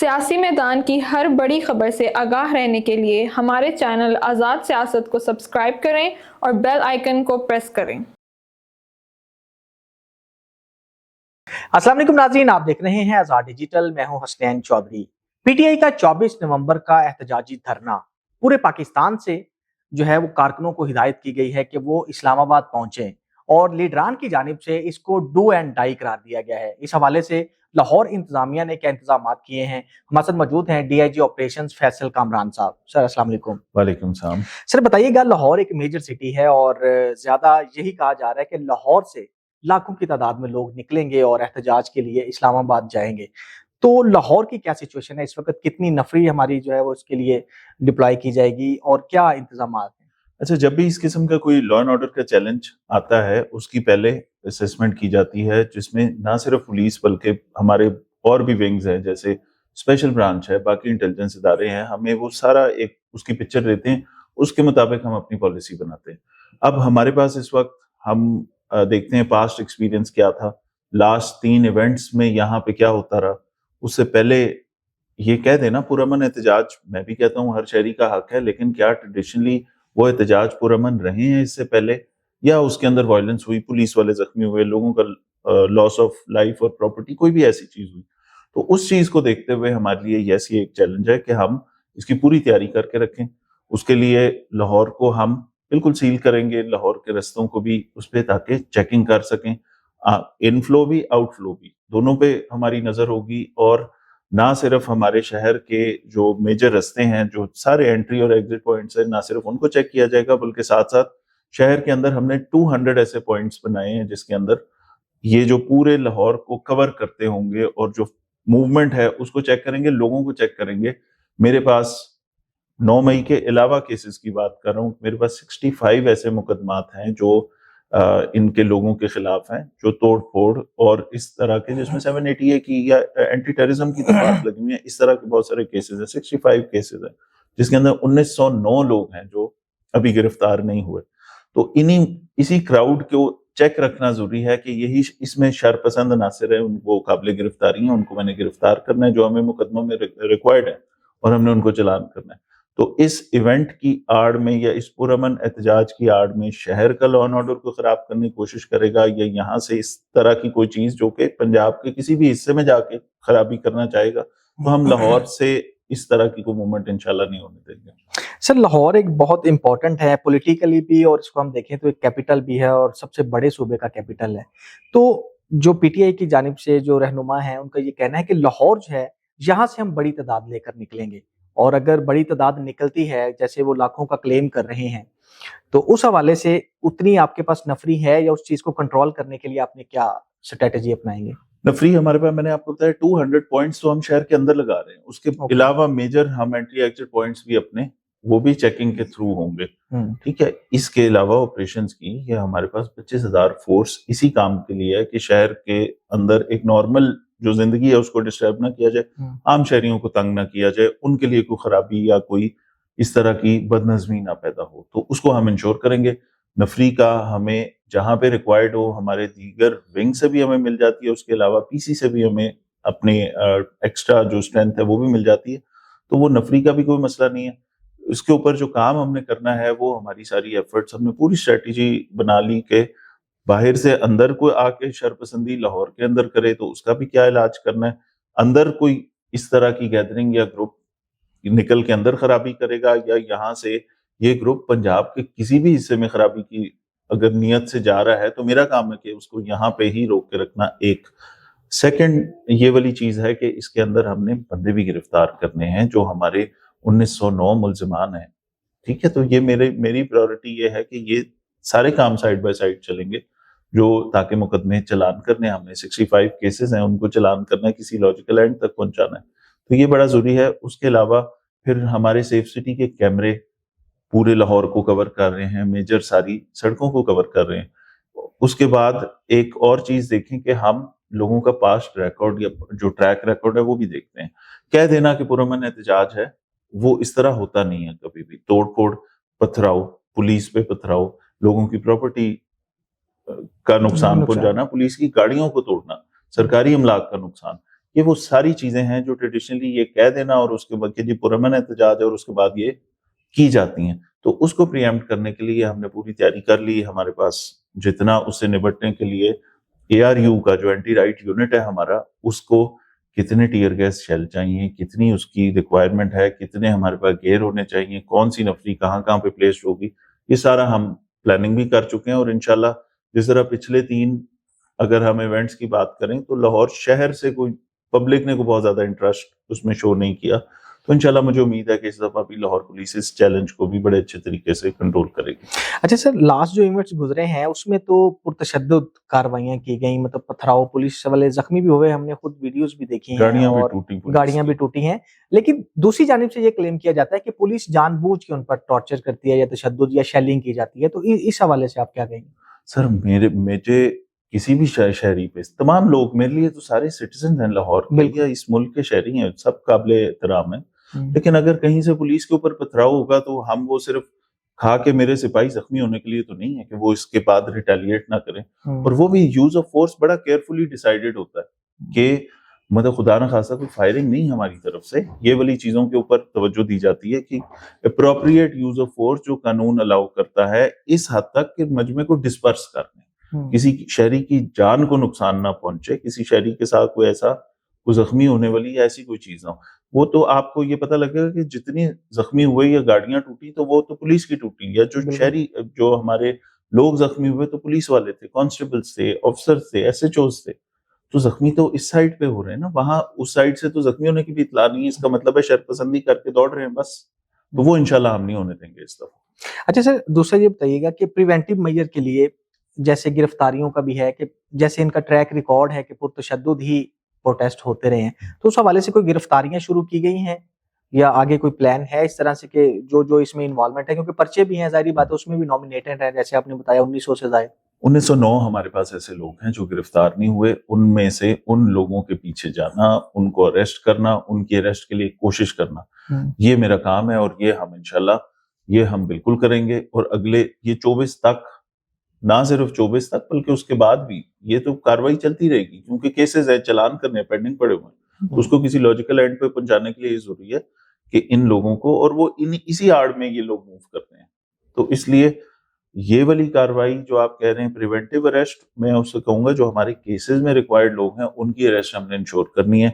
سیاسی میدان کی ہر بڑی خبر سے آگاہ رہنے کے لیے ہمارے چینل آزاد سیاست کو سبسکرائب کریں اور بیل آئیکن کو پریس کریں۔ السلام علیکم ناظرین، آپ دیکھ رہے ہیں آزاد ڈیجیٹل، میں ہوں Hasnain Chaudhry. P T I کا 24 نومبر کا احتجاجی دھرنا پورے پاکستان سے جو ہے وہ کارکنوں کو ہدایت کی گئی ہے کہ وہ اسلام آباد پہنچیں، اور لیڈران کی جانب سے اس کو ڈو اینڈ ڈائی قرار دیا گیا ہے۔ اس حوالے سے لاہور انتظامیہ نے کیا انتظامات کیے ہیں؟ ہمارے ساتھ موجود ہیں D I G operations Faisal Kamran صاحب۔ سر السلام علیکم۔ وعلیکم السلام۔ سر بتائیے گا، لاہور ایک میجر سٹی ہے اور زیادہ یہی کہا جا رہا ہے کہ لاہور سے لاکھوں کی تعداد میں لوگ نکلیں گے اور احتجاج کے لیے اسلام آباد جائیں گے، تو لاہور کی کیا سچویشن ہے اس وقت؟ کتنی نفری ہماری جو ہے وہ اس کے لیے ڈپلائی کی جائے گی اور کیا انتظامات ہیں؟ اچھا، جب بھی اس قسم کا کوئی لا اینڈ آرڈر کا چیلنج آتا ہے اس کی پہلے اسیسمنٹ کی جاتی ہے، جس میں نہ صرف پولیس بلکہ ہمارے اور بھی ونگز ہیں، جیسے اسپیشل برانچ ہے، باقی انٹیلیجنس ادارے ہیں، ہمیں وہ سارا ایک اس کی پکچر دیتے ہیں، اس کے مطابق ہم اپنی پالیسی بناتے ہیں۔ اب ہمارے پاس اس وقت ہم دیکھتے ہیں پاسٹ ایکسپیرینس کیا تھا، لاسٹ 3 ایونٹس میں یہاں پہ کیا ہوتا رہا۔ اس سے پہلے یہ کہہ دینا پرامن احتجاج، میں بھی کہتا ہوں ہر شہری کا حق ہے، لیکن کیا ٹریڈیشنلی وہ احتجاج پرامن رہے ہیں اس سے پہلے، یا اس کے اندر وائلنس ہوئی، پولیس والے زخمی ہوئے، لوگوں کا لاس آف لائف اور پراپرٹی، کوئی بھی ایسی چیز ہوئی؟ تو اس چیز کو دیکھتے ہوئے ہمارے لیے یہ ایک چیلنج ہے کہ ہم اس کی پوری تیاری کر کے رکھیں۔ اس کے لیے لاہور کو ہم بالکل سیل کریں گے، لاہور کے رستوں کو بھی اس پہ، تاکہ چیکنگ کر سکیں، ان فلو بھی آؤٹ فلو بھی، دونوں پہ ہماری نظر ہوگی۔ اور نہ صرف ہمارے شہر کے جو میجر رستے ہیں، جو سارے انٹری اور ایگزٹ پوائنٹس ہیں، نہ صرف ان کو چیک کیا جائے گا، بلکہ ساتھ ساتھ شہر کے اندر ہم نے 200 ایسے پوائنٹس بنائے ہیں جس کے اندر یہ جو پورے لاہور کو کور کرتے ہوں گے اور جو موومنٹ ہے اس کو چیک کریں گے، لوگوں کو چیک کریں گے۔ میرے پاس 9 مئی کے علاوہ کیسز کی بات کر رہا ہوں، میرے پاس 65 ایسے مقدمات ہیں جو ان کے لوگوں کے خلاف ہیں، جو توڑ پھوڑ اور اس طرح کے، جس میں 780 کی یا اینٹی ٹیررزم کی دفعات لگی ہوئی ہیں، اس طرح کے بہت سارے کیسز ہیں۔ 65 کیسز ہیں جس کے اندر 1909 لوگ ہیں جو ابھی گرفتار نہیں ہوئے۔ تو اسی کراؤڈ کو چیک رکھنا ضروری ہے کہ یہی اس میں شر پسند عناصر ہیں، ان کو قابل گرفتاری ہیں، ان کو میں نے گرفتار کرنا ہے جو ہمیں مقدموں میں ریکوائرڈ ہے، اور ہم نے ان کو چلان کرنا ہے۔ تو اس ایونٹ کی آڑ میں یا اس پرامن احتجاج کی آڑ میں شہر کا لا اینڈ آرڈر کو خراب کرنے کی کوشش کرے گا، یا یہاں سے اس طرح کی کوئی چیز جو کہ پنجاب کے کسی بھی حصے میں جا کے خرابی کرنا چاہے گا، تو ہم لاہور سے اس طرح کی کوئی موومنٹ انشاءاللہ نہیں ہونے دیں گے۔ سر لاہور ایک بہت امپورٹنٹ ہے پولیٹیکلی بھی، اور اس کو ہم دیکھیں تو ایک کیپٹل بھی ہے اور سب سے بڑے صوبے کا کیپٹل ہے۔ تو جو پی ٹی آئی کی جانب سے جو رہنما ہیں ان کا یہ کہنا ہے کہ لاہور جو ہے، یہاں سے ہم بڑی تعداد لے کر نکلیں گے، اور اگر بڑی تعداد نکلتی ہے جیسے وہ لاکھوں کا کلیم کر رہے ہیں، تو اس حوالے سے اتنی آپ کے پاس نفری ہے، یا اس چیز کو کنٹرول کرنے کے لیے آپ نے کیا اسٹریٹجی اپنائیں گے؟ نفری ہمارے پاس، میں نے آپ کو بتایا 200 پوائنٹس تو ہم شہر کے اندر لگا رہے ہیں، اس کے علاوہ میجر ہم انٹری ایگزٹ پوائنٹس بھی اپنے، وہ بھی چیکنگ کے تھرو ہوں گے، ٹھیک ہے۔ اس کے علاوہ آپریشنز کی یہ ہمارے پاس 25,000 فورس اسی کام کے لیے ہے کہ شہر کے اندر ایک نارمل جو زندگی ہے اس کو ڈسٹرب نہ کیا جائے، عام شہریوں کو تنگ نہ کیا جائے، ان کے لیے کوئی خرابی یا کوئی اس طرح کی بد نظمی نہ پیدا ہو، تو اس کو ہم انشور کریں گے۔ نفری کا ہمیں جہاں پہ ریکوائرڈ ہو، ہمارے دیگر ونگ سے بھی ہمیں مل جاتی ہے، اس کے علاوہ پی سی سے بھی ہمیں اپنے ایکسٹرا جو اسٹرینتھ ہے وہ بھی مل جاتی ہے، تو وہ نفری کا بھی کوئی مسئلہ نہیں ہے۔ اس کے اوپر جو کام ہم نے کرنا ہے وہ ہماری ساری ایفرٹس، ہم نے پوری اسٹریٹجی بنا لی کہ باہر سے اندر کوئی آ کے شرپسندی لاہور کے اندر کرے تو اس کا بھی کیا علاج کرنا ہے، اندر کوئی اس طرح کی گیدرنگ یا گروپ نکل کے اندر خرابی کرے گا، یا یہاں سے یہ گروپ پنجاب کے کسی بھی حصے میں خرابی کی اگر نیت سے جا رہا ہے، تو میرا کام ہے کہ اس کو یہاں پہ ہی روک کے رکھنا۔ ایک سیکنڈ یہ والی چیز ہے کہ اس کے اندر ہم نے بندے بھی گرفتار کرنے ہیں جو ہمارے 1909 ملزمان ہیں، ٹھیک ہے۔ تو یہ میری پرائورٹی یہ ہے کہ یہ سارے کام سائیڈ بائی سائیڈ چلیں گے، جو تاکہ مقدمے چلان کرنے، ہم نے 65 کیسز ہیں ان کو چلان کرنا ہے، کسی لاجیکل اینڈ تک پہنچانا ہے، تو یہ بڑا ضروری ہے۔ اس کے علاوہ پھر ہمارے سیف سٹی کے کیمرے پورے لاہور کو کور کر رہے ہیں، میجر ساری سڑکوں کو کور کر رہے ہیں۔ اس کے بعد ایک اور چیز دیکھیں کہ ہم لوگوں کا پاسٹ ریکارڈ یا جو ٹریک ریکارڈ ہے وہ بھی دیکھتے ہیں۔ کہہ دینا کہ پرامن احتجاج ہے، وہ اس طرح ہوتا نہیں ہے کبھی بھی۔ توڑ پھوڑ، پتھراؤ، پولیس پہ پتھراؤ، لوگوں کی پراپرٹی کا نقصان پہنچانا، پولیس کی گاڑیوں کو توڑنا، سرکاری املاک کا نقصان، یہ وہ ساری چیزیں ہیں جو ٹریڈیشنلی یہ کہہ دینا اور اس کے بعد کہ جی پرامن احتجاج ہے اور اس کے بعد یہ کی جاتی ہیں. تو اس کو پری ایمپٹ کرنے کے لیے ہم نے پوری تیاری کر لی. ہمارے پاس جتنا اس سے نبٹنے کے لیے ARU کا جو اینٹی رائٹ یونٹ ہے ہمارا, اس کو کتنے ٹیئر گیس شیل چاہیے, کتنی اس کی ریکوائرمنٹ ہے, کتنے ہمارے پاس گیئر ہونے چاہیے, کون سی نفری کہاں کہاں پہ پلیس ہوگی, یہ سارا ہم پلاننگ بھی کر چکے ہیں. اور انشاءاللہ جس طرح پچھلے 3 اگر ہم ایونٹس کی بات کریں تو لاہور شہر سے کوئی پبلک نے کو بہت زیادہ انٹرسٹ اس میں شو نہیں کیا, تو انشاءاللہ مجھے امید ہے کہ اس دفعہ بھی لاہور پولیس اس چیلنج کو بھی بڑے اچھے طریقے سے کنٹرول کرے گی. اچھا سر, لاسٹ جو ایونٹس گزرے ہیں اس میں تو پرتشدد کاروائیاں کی گئیں, مطلب پتھراؤ, پولیس والے زخمی بھی ہوئے, ہم نے خود ویڈیوز بھی دیکھی ہیں اور گاڑیاں بھی ٹوٹی ہیں. لیکن دوسری جانب سے یہ کلیم کیا جاتا ہے کہ پولیس جان بوجھ کے ان پر ٹارچر کرتی ہے یا تشدد یا شیلنگ کی جاتی ہے, تو اس حوالے سے آپ کیا کہیں گے؟ سر مجھے کسی بھی شہری پہ, تمام لوگ, میرے لیے تو سارے سٹیزن ہیں لاہور کے یا اس ملک کے شہری ہیں, سب قابل احترام ہیں. لیکن اگر کہیں سے پولیس کے اوپر پتھراؤ ہوگا تو ہم وہ صرف کھا کے میرے سپاہی زخمی ہونے کے لیے تو نہیں ہے کہ وہ اس کے بعد ریٹیلیٹ نہ کریں. اور وہ بھی یوز آف فورس بڑا کیئرفلی ڈیسائیڈڈ ہوتا ہے کہ مطلب خدا نہ خاصا کوئی فائرنگ نہیں ہماری طرف سے. یہ والی چیزوں کے اوپر توجہ دی جاتی ہے کہ اپروپریٹ یوز آف فورس جو قانون الاؤ کرتا ہے اس حد تک کہ مجمع کو ڈسپرس کرنے, کسی شہری کی جان کو نقصان نہ پہنچے, کسی شہری کے ساتھ کوئی ایسا کوئی زخمی ہونے والی یا ایسی کوئی چیز نہ ہو. وہ تو آپ کو یہ پتہ لگے گا کہ جتنی زخمی ہوئے یا گاڑیاں ٹوٹی تو وہ تو پولیس کی ٹوٹی, یا جو شہری جو ہمارے لوگ زخمی ہوئے تو پولیس والے تھے, کانسٹیبلز تھے, افسرز تھے, SHOs تھے. تو زخمی تو اس سائڈ پہ ہو رہے ہیں نا, وہاں اس سائڈ سے تو زخمی ہونے کی بھی اطلاع نہیں ہے. اس کا مطلب ہے شرپسندی کر کے دوڑ رہے ہیں بس. تو وہ انشاءاللہ ہم نہیں ہونے دیں گے اس دفعہ. اچھا سر, دوسرا یہ بتائیے گا کہ پریونٹیو میجر کے لیے جیسے گرفتاریوں کا بھی ہے, کہ جیسے ان کا ٹریک ریکارڈ ہے کہ پرتشدد ہی پروٹیسٹ ہوتے رہے ہیں, تو اس حوالے سے کوئی گرفتاریاں شروع کی گئی ہیں یا آگے کوئی پلان ہے اس طرح سے کہ جو اس میں انوالومنٹ ہے, کیونکہ پرچے بھی ہیں ظاہری بات ہے, اس میں بھی نامینیٹڈ ہیں جیسے آپ نے بتایا 1900 سے زائد. 1909 ہمارے پاس ایسے لوگ ہیں جو گرفتار نہیں ہوئے. ان میں سے ان لوگوں کے پیچھے جانا, ان کو اریسٹ کرنا, ان کی اریسٹ کے لیے کوشش کرنا, یہ میرا کام ہے. اور یہ ہم انشاءاللہ یہ ہم بالکل کریں گے. اور اگلے یہ 24 تک, نہ صرف 24 تک بلکہ اس کے بعد بھی یہ تو کاروائی چلتی رہے گی, کیونکہ کیسز ہے, چلان کرنے پینڈنگ پڑے ہوئے ہیں. اس کو کسی لاجیکل اینڈ پہ پہنچانے کے لیے یہ ضروری ہے کہ ان لوگوں کو, اور وہ اسی آڑ میں یہ لوگ موو کرتے ہیں. تو اس لیے یہ والی کاروائی جو آپ کہہ رہے ہیں پریونٹیو اریسٹ, میں اس سے کہوں گا جو ہمارے کیسز میں ریکوائرڈ لوگ ہیں ان کی اریسٹ ہم نے انشور کرنی ہے.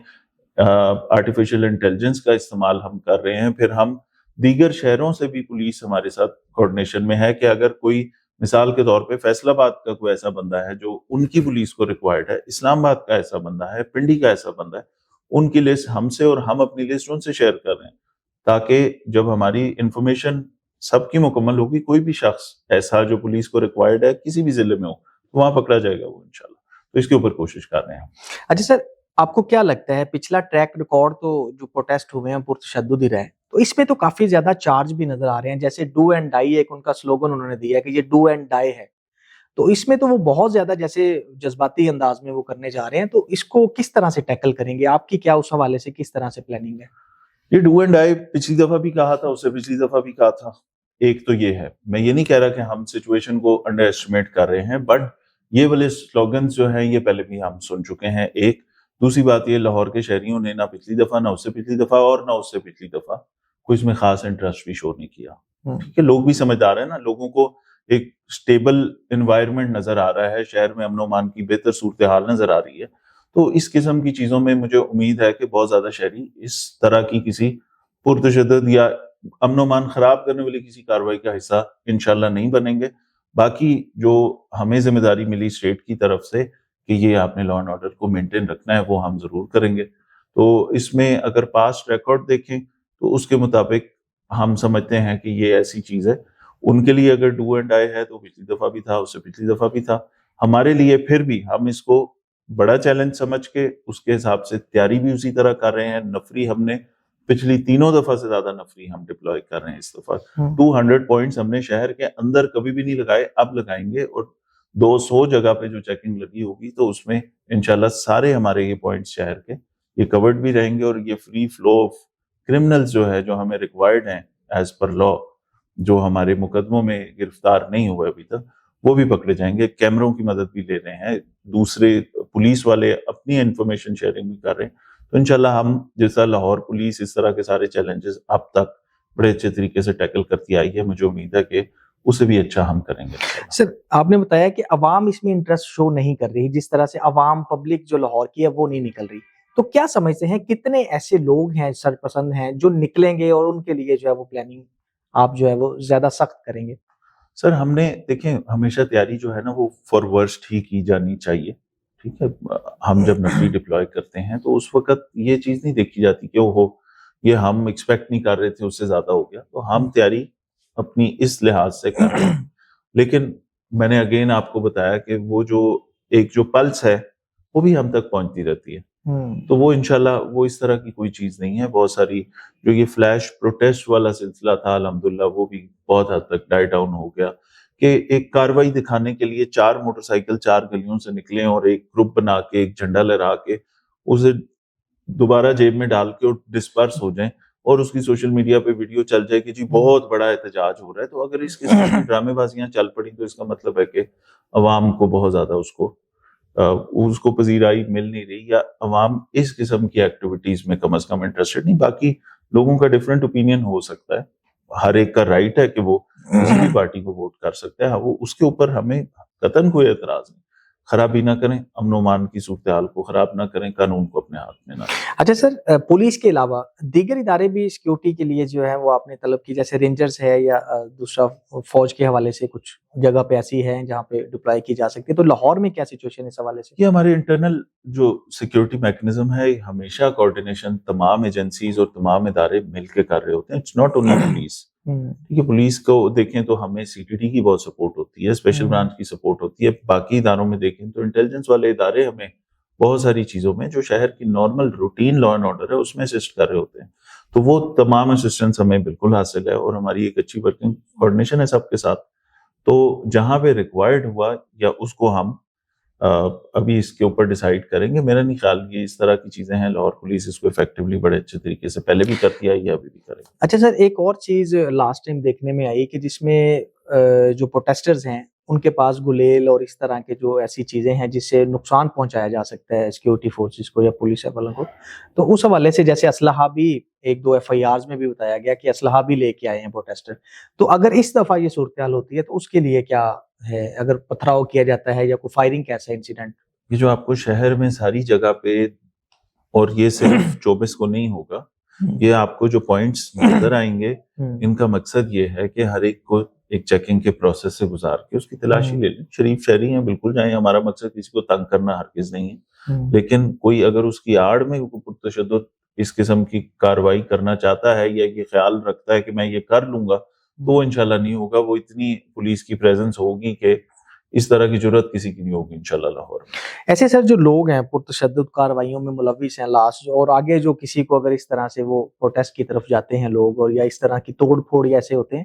آرٹیفیشل انٹیلیجنس کا استعمال ہم کر رہے ہیں. پھر ہم دیگر شہروں سے بھی پولیس ہمارے ساتھ کوآرڈینیشن میں ہے کہ اگر کوئی مثال کے طور پہ فیصل آباد کا کوئی ایسا بندہ ہے جو ان کی پولیس کو ریکوائرڈ ہے, اسلام آباد کا ایسا بندہ ہے, پنڈی کا ایسا بندہ ہے, ان کی لسٹ ہم سے اور ہم اپنی لسٹ ان سے شیئر کر رہے ہیں, تاکہ جب ہماری انفارمیشن سب کی مکمل ہوگی, کوئی بھی شخص ایسا جو پولیس کو ریکوائرڈ ہے کسی بھی ضلع میں ہو تو وہاں پکڑا جائے گا وہ انشاءاللہ. تو اس کے اوپر کوشش کر رہے ہیں. اچھا سر, آپ کو کیا لگتا ہے پچھلا ٹریک ریکارڈ تو جو پروٹیسٹ ہوئے ہیں پرتشدد ہی رہے, تو اس میں تو کافی زیادہ چارج بھی نظر آ رہے ہیں, جیسے ڈو اینڈ ڈائی ایک ان کا سلوگن انہوں نے دیا ہے کہ یہ ڈو اینڈ ڈائی ہے, تو اس میں تو وہ بہت زیادہ جیسے جذباتی انداز میں وہ کرنے جا رہے ہیں, تو اس کو کس طرح سے ٹیکل کریں گے, آپ کی کیا اس حوالے سے کس طرح سے پلاننگ ہے؟ یہ ڈو اینڈ ڈائی پچھلی دفعہ بھی کہا تھا, اس سے پچھلی دفعہ بھی کہا تھا. ایک تو یہ ہے, میں یہ نہیں کہہ رہا کہ ہم سچویشن کو انڈر ایسٹیمیٹ کر رہے ہیں, بٹ یہ والے سلوگنز جو ہیں یہ پہلے بھی ہم سن چکے ہیں. ایک دوسری بات یہ, لاہور کے شہریوں نے نہ پچھلی دفعہ, نہ اس سے پچھلی دفعہ اور نہ اس سے پچھلی دفعہ کوئی اس میں خاص انٹرسٹ بھی شو نہیں کیا. ٹھیک ہے, لوگ بھی سمجھدار ہیں نا, لوگوں کو ایک سٹیبل انوائرمنٹ نظر آ رہا ہے, شہر میں امن و امان کی بہتر صورتحال نظر آ رہی ہے. تو اس قسم کی چیزوں میں مجھے امید ہے کہ بہت زیادہ شہری اس طرح کی کسی پرتشدد یا امن و امان خراب کرنے والی کسی کارروائی کا حصہ انشاءاللہ نہیں بنیں گے. باقی جو ہمیں ذمہ داری ملی اسٹیٹ کی طرف سے کہ یہ آپ نے لا اینڈ آرڈر کو مینٹین رکھنا ہے, وہ ہم ضرور کریں گے. تو اس میں اگر پاسٹ ریکارڈ دیکھیں تو اس کے مطابق ہم سمجھتے ہیں کہ یہ ایسی چیز ہے, ان کے لیے اگر ڈو اینڈ ڈائی ہے تو پچھلی دفعہ بھی تھا, اس سے پچھلی دفعہ بھی تھا. ہمارے لیے پھر بھی ہم اس کو بڑا چیلنج سمجھ کے اس کے حساب سے تیاری بھی اسی طرح کر رہے ہیں. نفری ہم نے پچھلی 3 دفعہ سے زیادہ نفری ہم ڈپلوائے کر رہے ہیں. اس دفعہ 200 پوائنٹس ہم نے شہر کے اندر کبھی بھی نہیں لگائے, اب لگائیں گے. اور 200 جگہ پہ جو چیکنگ لگی ہوگی تو اس میں انشاءاللہ سارے ہمارے یہ پوائنٹس شہر کے یہ کورڈ بھی رہیں گے. اور یہ فری فلو آف کرمنلز جو ہے, جو ہمیں ریکوائرڈ ہیں ایز پر لا, جو ہمارے مقدموں میں گرفتار نہیں ہوئے ابھی تک, وہ بھی پکڑے جائیں گے. کیمروں کی مدد بھی لے رہے ہیں, دوسرے پولیس والے اپنی انفارمیشن شیئرنگ بھی کر رہے ہیں. تو انشاءاللہ ہم جیسا لاہور پولیس اس طرح کے سارے چیلنجز اب تک بڑے اچھے طریقے سے ٹیکل کرتی آئی ہے، مجھے امید ہے کہ اسے بھی اچھا ہم کریں گے. سر آپ نے بتایا کہ عوام اس میں انٹرسٹ شو نہیں کر رہی، جس طرح سے عوام پبلک جو لاہور کی ہے وہ نہیں نکل رہی، تو کیا سمجھتے ہیں کتنے ایسے لوگ ہیں سرپسند ہیں جو نکلیں گے اور ان کے لیے جو ہے وہ پلاننگ آپ جو ہے وہ زیادہ سخت کریں گے؟ سر ہم نے دیکھیں ہمیشہ تیاری جو ہے نا وہ فار ورسٹ ہی کی جانی چاہیے. ٹھیک ہے، ہم جب نفری ڈپلوائے کرتے ہیں تو اس وقت یہ چیز نہیں دیکھی جاتی کہ وہ یہ ہم ایکسپیکٹ نہیں کر رہے تھے، اس سے زیادہ ہو گیا، تو ہم تیاری اپنی اس لحاظ سے کر رہے ہیں. لیکن میں نے اگین آپ کو بتایا کہ وہ جو پلس ہے وہ بھی ہم تک پہنچتی رہتی ہے. تو وہ انشاءاللہ وہ اس طرح کی کوئی چیز نہیں ہے. بہت ساری جو یہ فلیش پروٹیسٹ والا سلسلہ تھا الحمدللہ وہ بھی بہت حد تک ڈائی ڈاؤن ہو گیا کہ ایک کاروائی دکھانے کے لیے 4 موٹر سائیکل 4 گلیوں سے نکلیں اور ایک گروپ بنا کے ایک جھنڈا لہرا کے اسے دوبارہ جیب میں ڈال کے اور ڈسپرس ہو جائیں اور اس کی سوشل میڈیا پہ ویڈیو چل جائے کہ جی بہت بڑا احتجاج ہو رہا ہے. تو اگر اس قسم کی ڈرامے بازیاں چل پڑی تو اس کا مطلب ہے کہ عوام کو بہت زیادہ اس کو پذیرائی مل نہیں رہی، یا عوام اس قسم کی ایکٹیویٹیز میں کم از کم انٹرسٹڈ نہیں. باقی لوگوں کا ڈیفرنٹ اوپینین ہو سکتا ہے، ہر ایک کا رائٹ ہے کہ وہ کسی بھی پارٹی کو ووٹ کر سکتا ہے، وہ اس کے اوپر ہمیں قطعاً کوئی اعتراض نہیں. خرابی نہ کریں، امن و امان کی صورتحال کو خراب نہ کریں، قانون کو اپنے ہاتھ میں نہ لیں. اچھا سر، پولیس کے علاوہ دیگر ادارے بھی سیکیورٹی کے لیے جو ہے وہ آپ نے طلب کی، جیسے رینجرز ہے یا دوسرا فوج کے حوالے سے کچھ جگہ پہ ایسی ہے جہاں پہ ڈپلائی کی جا سکتی ہے، تو لاہور میں کیا سچویشن ہے اس حوالے سے؟ یہ ہمارے انٹرنل جو سیکیورٹی میکنزم ہے، ہمیشہ کوارڈینیشن تمام ایجنسیز اور تمام ادارے مل کے کر رہے ہوتے ہیں. It's not only police. ٹھیک ہے، پولیس کو دیکھیں تو ہمیں سی ٹی ٹی کی بہت سپورٹ ہوتی ہے، اسپیشل برانچ کی سپورٹ ہوتی ہے. باقی اداروں میں دیکھیں تو انٹیلیجنس والے ادارے ہمیں بہت ساری چیزوں میں جو شہر کی normal routine law and order ہے اس میں اسسٹ کر رہے ہوتے ہیں. تو وہ تمام اسسٹنس ہمیں بالکل حاصل ہے اور ہماری ایک اچھی ورکنگ کوارڈینیشن ہے سب کے ساتھ. تو جہاں پہ ریکوائرڈ ہوا یا اس کو ہم ابھی اس کے اوپر ڈیسائیڈ کریں گے. میرا نہیں خیال یہ اس طرح کی چیزیں ہیں لاہور پولیس اس کو افیکٹولی بڑے اچھے طریقے سے پہلے بھی کرتی آئی ہے، ابھی بھی کرے گی. اچھا سر، ایک اور چیز لاسٹ ٹائم دیکھنے میں آئی کہ جس میں جو پروٹیسٹرز ہیں ان کے پاس گلیل اور اس طرح کے جو ایسی چیزیں ہیں جس سے نقصان پہنچایا جا سکتا ہے سیکیورٹی فورسز کو یا پولیس والوں کو، تو اس حوالے سے جیسے اسلحہ بھی 1-2 FIRs میں بھی بتایا گیا کہ اسلحہ بھی لے کے آئے ہیں پروٹیسٹر. تو اگر اس دفعہ یہ صورتحال ہوتی ہے تو اس کے لیے کیا ہے؟ اگر پتھراؤ کیا جاتا ہے یا کوئی فائرنگ کیسا انسیڈنٹ؟ یہ جو آپ کو شہر میں ساری جگہ پہ، اور یہ صرف 24 کو نہیں ہوگا، یہ آپ کو جو پوائنٹس نظر آئیں گے ان کا مقصد یہ ہے کہ ہر ایک کو ایک چیکنگ کے پروسیس سے گزار کے اس کی تلاشی لے لیں. شریف شہری ہیں، بالکل جائیں. ہمارا مقصد کسی کو تنگ کرنا ہرگز نہیں ہے، لیکن کوئی اگر اس کی آڑ میں پرتشدد اس قسم کی کاروائی کرنا چاہتا ہے یا یہ خیال رکھتا ہے کہ میں یہ کر لوں گا، تو وہ انشاءاللہ نہیں ہوگا. وہ اتنی پولیس کی پریزنس ہوگی کہ اس طرح کی ضرورت کسی کی نہیں ہوگی انشاءاللہ لاہور میں. ایسے سر جو لوگ ہیں پرتشدد کاروائیوں میں ملوث ہیں لاسٹ، اور آگے جو کسی کو اگر اس طرح سے وہ پروٹیسٹ کی طرف جاتے ہیں لوگ اور یا اس طرح کی توڑ پھوڑ ایسے ہوتے ہیں،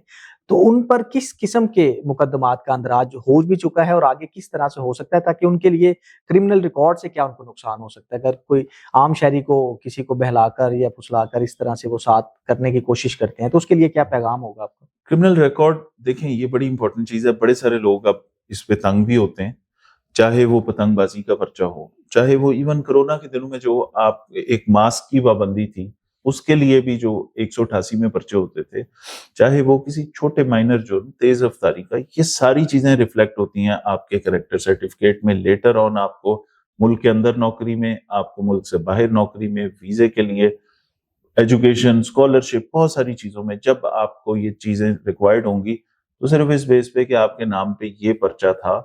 تو ان پر کس قسم کے مقدمات کا اندراج ہو بھی چکا ہے اور آگے کس طرح سے ہو سکتا ہے، تاکہ ان کے لیے کرمنل ریکارڈ سے کیا ان کو نقصان ہو سکتا ہے اگر کوئی عام شہری کو کسی کو بہلا کر یا پھسلا کر اس طرح سے وہ ساتھ کرنے کی کوشش کرتے ہیں، تو اس کے لیے کیا پیغام ہوگا آپ کا؟ کرمنل ریکارڈ دیکھیں یہ بڑی امپورٹنٹ چیز ہے. بڑے سارے لوگ اب اس پہ تنگ بھی ہوتے ہیں، چاہے وہ پتنگ بازی کا پرچہ ہو، چاہے وہ ایون کرونا کے دنوں میں جو آپ ایک ماسک کی پابندی تھی اس کے لیے بھی جو 188 میں پرچے ہوتے تھے، چاہے وہ کسی چھوٹے مائنر جرم، تیز رفتاری کا، یہ ساری چیزیں ریفلیکٹ ہوتی ہیں آپ کے کریکٹر سرٹیفکیٹ میں. لیٹر آن آپ کو ملک کے اندر نوکری میں، آپ کو ملک سے باہر نوکری میں، ویزے کے لیے، ایجوکیشن، اسکالرشپ، بہت ساری چیزوں میں جب آپ کو یہ چیزیں ریکوائرڈ ہوں گی تو صرف اس بیس پہ کہ آپ کے نام پہ یہ پرچہ تھا،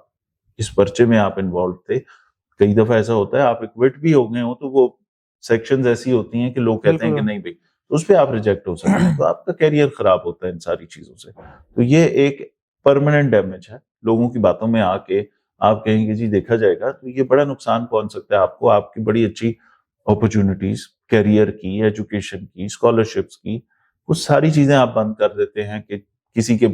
اس پرچے میں آپ انوالو تھے. کئی دفعہ ایسا ہوتا ہے آپ ایکوٹ بھی ہو گئے ہوں تو وہ سیکشنز ایسی ہوتی ہیں کہ لوگ کہتے ہیں کہ نہیں بھائی، تو اس پہ آپ ریجیکٹ ہو سکتے ہیں، تو آپ کا کیریئر خراب ہوتا ہے ان ساری چیزوں سے. تو یہ ایک پرماننٹ ڈیمیج ہے. لوگوں کی باتوں میں آ کے آپ کہیں گے جی دیکھا جائے گا، تو یہ بڑا نقصان پہنچ سکتا ہے آپ کو، آپ کی بڑی اچھی اپرچونٹیز کیریئر کی، ایجوکیشن کی، اسکالرشپس کی، وہ ساری چیزیں آپ بند کر دیتے ہیں کہ کسی کے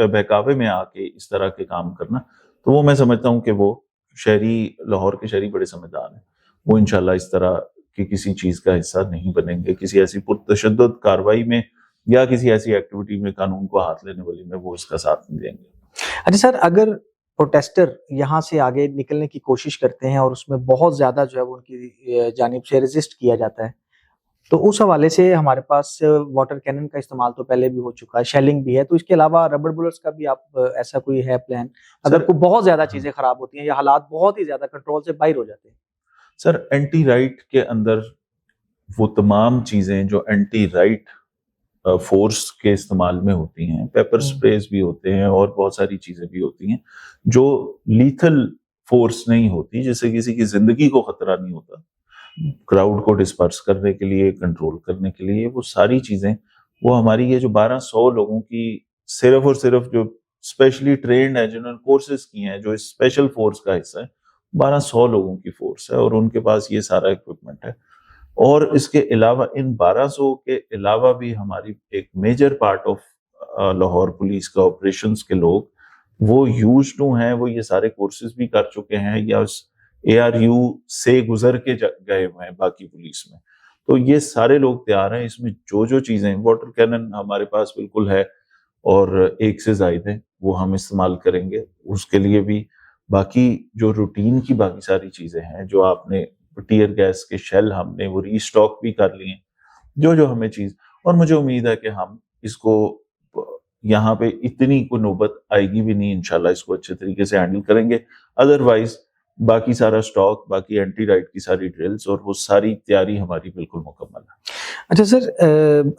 بہکاوے میں آ کے اس طرح کے کام کرنا. تو وہ میں سمجھتا ہوں کہ وہ شہری، لاہور کے شہری بڑے سمجھدار ہیں، وہ انشاءاللہ اس طرح کی کسی چیز کا حصہ نہیں بنیں گے. کسی ایسی پرتشدد کاروائی میں یا کسی ایسی ایکٹیویٹی میں قانون کو ہاتھ لینے والی میں وہ اس کا ساتھ نہیں دیں گے. اچھا سر، اگر پروٹیسٹر یہاں سے آگے نکلنے کی کوشش کرتے ہیں اور اس میں بہت زیادہ جو ہے وہ ان کی جانب سے ریزسٹ کیا جاتا ہے، تو اس حوالے سے ہمارے پاس واٹر کینن کا استعمال تو پہلے بھی ہو چکا ہے، شیلنگ بھی ہے، تو اس کے علاوہ ربڑ بلٹس کا بھی آپ ایسا کوئی ہے پلان اگر کوئی بہت زیادہ چیزیں خراب ہوتی ہیں یا حالات بہت ہی زیادہ کنٹرول سے باہر ہو جاتے ہیں؟ سر اینٹی رائٹ کے اندر وہ تمام چیزیں جو اینٹی رائٹ فورس کے استعمال میں ہوتی ہیں، پیپر سپریز بھی ہوتے ہیں اور بہت ساری چیزیں بھی ہوتی ہیں جو لیتھل فورس نہیں ہوتی، جس سے کسی کی زندگی کو خطرہ نہیں ہوتا، کراؤڈ کو ڈسپرس کرنے کے لیے، کنٹرول کرنے کے لیے، وہ ساری چیزیں وہ ہماری یہ جو 1200 لوگوں کی صرف اور صرف جو اسپیشلی ٹرینڈ ہے، جنہوں نے کورسز کی ہیں، جو اسپیشل فورس کا حصہ ہے، 1200 لوگوں کی فورس ہے اور ان کے پاس یہ سارا ایکوپمنٹ ہے. اور اس کے علاوہ ان 1200 کے علاوہ بھی ہماری ایک major part of Lahore police کا آپریشنز کے لوگ وہ یوز ٹو ہیں، وہ یہ سارے کورسز بھی کر چکے ہیں یا اس ARU سے گزر کے گئے ہوئے ہیں باقی پولیس میں. تو یہ سارے لوگ تیار ہیں، اس میں جو چیزیں، واٹر کینن ہمارے پاس بالکل ہے اور ایک سے زائد ہیں، وہ ہم استعمال کریں گے. اس کے لیے بھی باقی جو روٹین کی باقی ساری چیزیں ہیں، جو آپ نے ٹیئر گیس کے شیل ہم نے وہ ری اسٹاک بھی کر لیے، جو ہمیں چیز، اور مجھے امید ہے کہ ہم اس کو یہاں پہ اتنی کوئی نوبت آئے گی بھی نہیں، انشاءاللہ اس کو اچھے طریقے سے ہینڈل کریں گے. ادروائز باقی سارا سٹاک، باقی اینٹی رائٹ کی ساری ڈرلز اور وہ ساری تیاری ہماری بالکل مکمل ہے. اچھا سر،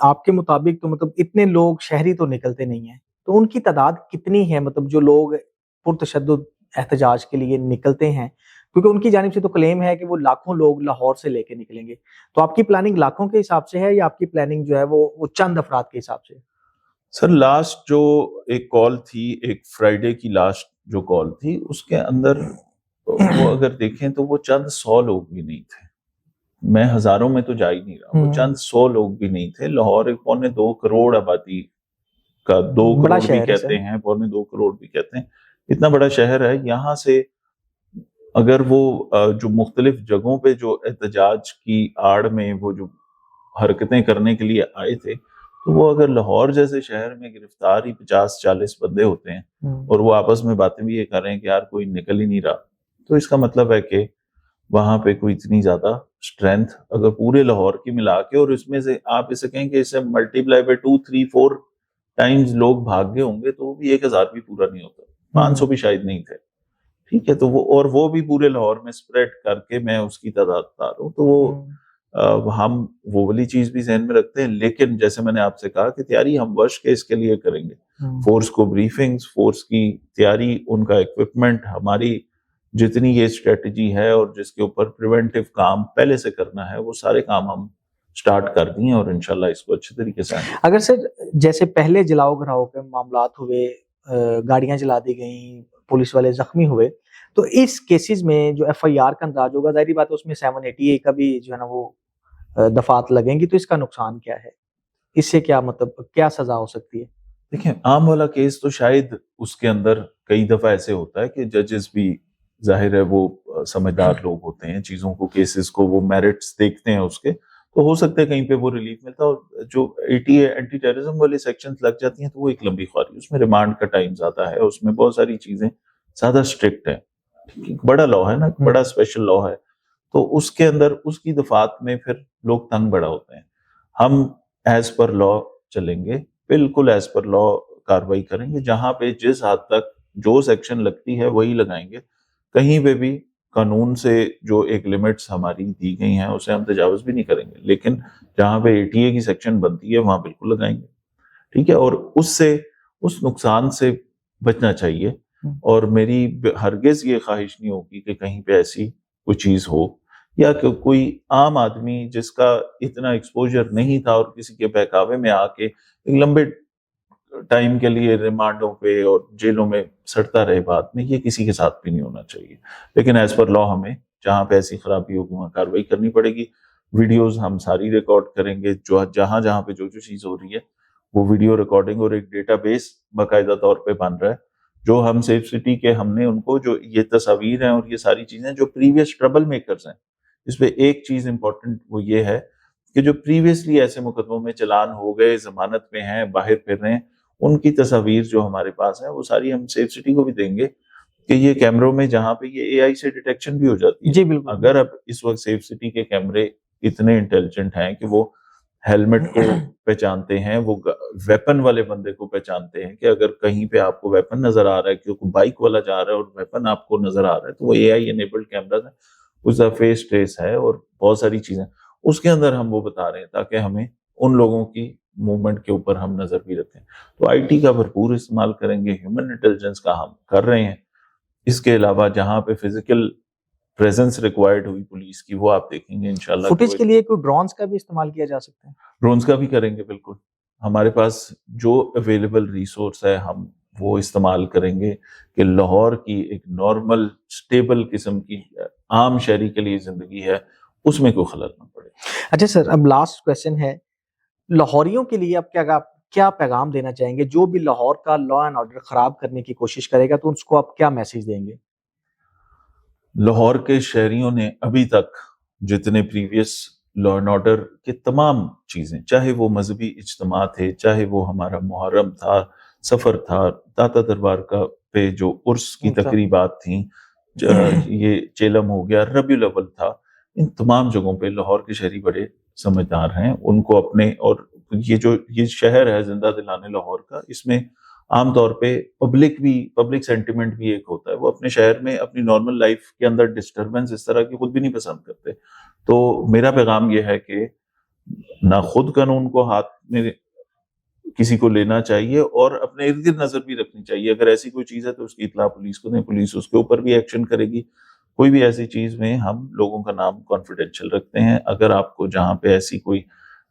آپ کے مطابق تو مطلب اتنے لوگ شہری تو نکلتے نہیں ہیں، تو ان کی تعداد کتنی ہے مطلب جو لوگ پرتشدد احتجاج کے لیے نکلتے ہیں؟ کیونکہ ان کی جانب سے تو کلیم ہے کہ وہ لاکھوں لوگ لاہور سے لے کے نکلیں گے، تو آپ کی پلاننگ لاکھوں کے حساب سے ہے یا آپ کی پلاننگ جو ہے وہ چند افراد کے حساب سے؟ سر لاسٹ جو ایک کال تھی، ایک فرائیڈے کی لاسٹ جو کال تھی، اس کے اندر وہ اگر دیکھیں تو وہ چند 100 لوگ بھی نہیں تھے. میں ہزاروں میں تو جا ہی نہیں رہا، وہ چند 100 لوگ بھی نہیں تھے. لاہور ایک 2.25 کروڑ آبادی کا، 2 کروڑ بھی کہتے ہیں، 2.25 کروڑ بھی کہتے ہیں، اتنا بڑا شہر ہے. یہاں سے اگر وہ جو مختلف جگہوں پہ جو احتجاج کی آڑ میں وہ جو حرکتیں کرنے کے لیے آئے تھے، تو وہ اگر لاہور جیسے شہر میں گرفتار ہی 50-40 بندے ہوتے ہیں اور وہ آپس میں باتیں بھی یہ کر رہے ہیں کہ یار کوئی نکل ہی نہیں رہا، تو اس کا مطلب ہے کہ وہاں پہ کوئی اتنی زیادہ اسٹرینتھ اگر پورے لاہور کی ملا کے، اور اس میں سے آپ اسے کہیں کہ اسے ملٹی پلائی بائی 2-3-4 ٹائمز لوگ بھاگ گئے ہوں گے، تو وہ بھی 1000 بھی پورا نہیں ہوتا، 500 بھی شاید نہیں تھے. ٹھیک ہے، تو وہ بھی پورے لاہور میں اسپریڈ کر کے میں اس کی تعداد بتا رہا ہوں. تو وہ ہم وہ والی چیز بھی ذہن میں رکھتے ہیں، لیکن جیسے میں نے آپ سے کہا کہ تیاری ہم ورش کے اس کے لیے کریں گے. فورس کو بریفنگز، فورس کی تیاری، ان کا ایکوپمنٹ، ہماری جتنی یہ اسٹریٹجی ہے اور جس کے اوپر پریونٹیو کام پہلے سے کرنا ہے، وہ سارے کام ہم سٹارٹ کر دیے اور انشاءاللہ اس کو اچھے طریقے سے. اگر سر جیسے پہلے جلاؤ گھراؤ کے معاملات ہوئے، گاڑیاں جلا دی گئیں، پولیس والے زخمی ہوئے، تو اس کیسز میں جو FIR کا انداز ہوگا، ظاہری بات ہے اس میں 780A کا بھی جو ہے نا وہ دفعات لگیں گی، تو اس کا نقصان کیا ہے؟ اس سے کیا مطلب کیا سزا ہو سکتی ہے؟ دیکھیں عام والا کیس تو شاید اس کے اندر کئی دفعہ ایسے ہوتا ہے کہ ججز بھی ظاہر ہے وہ سمجھدار لوگ ہوتے ہیں، چیزوں کو، کیسز کو وہ میرٹس دیکھتے ہیں اس کے، تو ہو سکتا ہے کہیں پہ وہ ریلیف ملتا ہے. اور جو ATA اینٹی ٹیررزم والی سیکشنز لگ جاتی ہیں تو وہ ایک لمبی خواری، اس میں ریمانڈ کا ٹائم زیادہ ہے، اس میں بہت ساری چیزیں زیادہ اسٹرکٹ ہیں. بڑا لا ہے نا، بڑا اسپیشل لا ہے، تو اس کے اندر اس کی دفعات میں پھر لوگ تنگ بڑا ہوتے ہیں. ہم ایز پر لا چلیں گے، بالکل ایز پر لا کاروائی کریں گے، جہاں پہ جس حد تک جو سیکشن لگتی ہے وہی لگائیں گے. کہیں پہ بھی قانون سے جو ایک لمٹس ہماری دی گئی ہیں اسے ہم تجاوز بھی نہیں کریں گے، لیکن جہاں پہ ATA کی سیکشن بنتی ہے وہاں بالکل لگائیں گے. ٹھیک ہے، اور اس نقصان سے بچنا چاہیے. اور میری ہرگز یہ خواہش نہیں ہوگی کہ کہیں پہ ایسی کوئی چیز ہو، یا کہ کوئی عام آدمی جس کا اتنا ایکسپوجر نہیں تھا اور کسی کے بہکاوے میں آ کے ایک لمبے ٹائم کے لیے ریمانڈوں پہ اور جیلوں میں سڑتا رہے بعد میں، یہ کسی کے ساتھ بھی نہیں ہونا چاہیے. لیکن ایز پر لا ہمیں جہاں پہ ایسی خرابی ہوگی وہاں کاروائی کرنی پڑے گی. ویڈیوز ہم ساری ریکارڈ کریں گے، جو جہاں پہ جو چیز ہو رہی ہے وہ ویڈیو ریکارڈنگ، اور ایک ڈیٹا بیس باقاعدہ طور پہ بن رہا ہے جو ہم سیف سٹی کے، ہم نے ان کو جو یہ تصاویر ہیں اور یہ ساری چیزیں جو پریویس ٹربل میکرز ہیں، اس پہ ایک چیز امپورٹنٹ وہ یہ ہے کہ جو پریویسلی ایسے مقدموں میں چلان ہو گئے، ضمانت میں ہیں، باہر پھر رہے ہیں، ان کی تصاویر جو ہمارے پاس ہیں وہ ساری ہم سیف سٹی کو بھی دیں گے کہ یہ کیمروں میں جہاں پہ یہ اے آئی سے ڈیٹیکشن بھی ہو جاتی ہے. جی بالکل. اگر اب اس وقت سیف سٹی کے کیمرے اتنے انٹیلیجنٹ ہیں کہ وہ ہیلمٹ کو پہچانتے ہیں, وہ ویپن والے بندے کو پہچانتے ہیں, کہ اگر کہیں پہ آپ کو ویپن نظر آ رہا ہے, کیونکہ بائک والا جا رہا ہے اور ویپن آپ کو نظر آ رہا ہے, تو وہ اے آئی انیبلڈ کیمراز ہیں, اس کا فیس ٹریس ہے اور بہت ساری چیزیں اس کے اندر ہم وہ بتا رہے ہیں, تاکہ ہمیں ان لوگوں کی موومنٹ کے اوپر ہم نظر بھی رکھیں. تو آئی ٹی کا بھرپور استعمال کریں گے, ہیومن انٹیلیجنس کا ہم کر رہے ہیں. اس کے علاوہ جہاں پہ فزیکل پریزنس ریکوائرڈ ہوئی پولیس کی, وہ آپ دیکھیں گے انشاءاللہ. فوٹیج کے لیے کوئی ڈرونز کا بھی استعمال کیا جا سکتا ہے؟ ڈرونز کا بھی کریں گے بالکل. ہمارے پاس جو اویلیبل ریسورس ہے ہم وہ استعمال کریں گے کہ لاہور کی ایک نارمل اسٹیبل قسم کی عام شہری کے لیے زندگی ہے, اس میں کوئی خلل نہ پڑے. اچھا سر, اب لاسٹ کویشچن ہے, لاہوریوں کے لیے اب کیا پیغام دینا چاہیں گے؟ جو بھی لاہور کا لا اینڈ آرڈر خراب کرنے کی کوشش کرے گا تو اس کو آپ کیا میسج دیں گے؟ لاہور کے شہریوں نے ابھی تک جتنے پریویس لا اینڈ آرڈر کے تمام چیزیں, چاہے وہ مذہبی اجتماع تھے, چاہے وہ ہمارا محرم تھا, سفر تھا, داتا دربار کا پہ جو عرس کی تقریبات تھیں, یہ چیلم ہو گیا, ربیع الاول تھا, ان تمام جگہوں پہ لاہور کے شہری بڑے سمجھدار ہیں. ان کو اپنے, اور یہ شہر ہے زندہ دلانے لاہور کا, اس میں عام طور پہ پبلک سینٹیمنٹ بھی ایک ہوتا ہے. وہ اپنے شہر میں اپنی نارمل لائف کے اندر ڈسٹربنس اس طرح کی خود بھی نہیں پسند کرتے. تو میرا پیغام یہ ہے کہ نہ خود قانون کو ہاتھ میں کسی کو لینا چاہیے, اور اپنے ارد گرد نظر بھی رکھنی چاہیے. اگر ایسی کوئی چیز ہے تو اس کی اطلاع پولیس کو دیں, پولیس اس کے اوپر بھی ایکشن کرے گی. کوئی بھی ایسی چیز میں ہم لوگوں کا نام کانفیڈینشیل رکھتے ہیں. اگر آپ کو جہاں پہ ایسی کوئی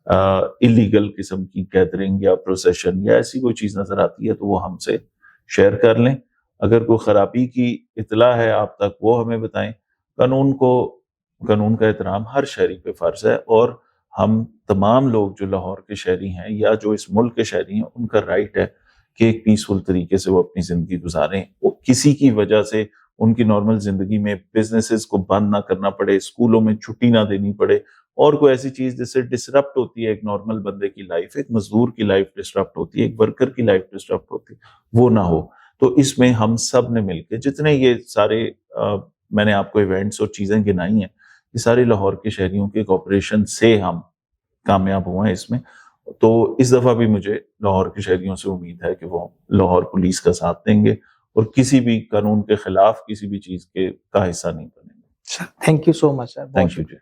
الیگل قسم کی گیدرنگ یا پروسیشن یا ایسی کوئی چیز نظر آتی ہے تو وہ ہم سے شیئر کر لیں. اگر کوئی خرابی کی اطلاع ہے آپ تک, وہ ہمیں بتائیں. قانون کا احترام ہر شہری پہ فرض ہے, اور ہم تمام لوگ جو لاہور کے شہری ہیں یا جو اس ملک کے شہری ہیں, ان کا رائٹ ہے کہ ایک پیسفل طریقے سے وہ اپنی زندگی گزاریں. وہ کسی کی وجہ سے ان کی نارمل زندگی میں بزنسز کو بند نہ کرنا پڑے, اسکولوں میں چھٹی نہ دینی پڑے, اور کوئی ایسی چیز جس سے ڈسرپٹ ہوتی ہے ایک نارمل بندے کی لائف, ایک مزدور کی لائف ڈسرپٹ ہوتی ہے, ایک ورکر کی لائف ڈسرپٹ ہوتی ہے, وہ نہ ہو. تو اس میں ہم سب نے مل کے جتنے یہ سارے میں نے آپ کو ایونٹس اور چیزیں گنائی ہیں, یہ سارے لاہور کے شہریوں کے کوآپریشن سے ہم کامیاب ہوئے ہیں اس میں. تو اس دفعہ بھی مجھے لاہور کے شہریوں سے امید ہے کہ وہ لاہور پولیس کا ساتھ دیں گے اور کسی بھی قانون کے خلاف کسی بھی چیز کا حصہ نہیں بنیں گے. Thank you so much sir. Thank you G.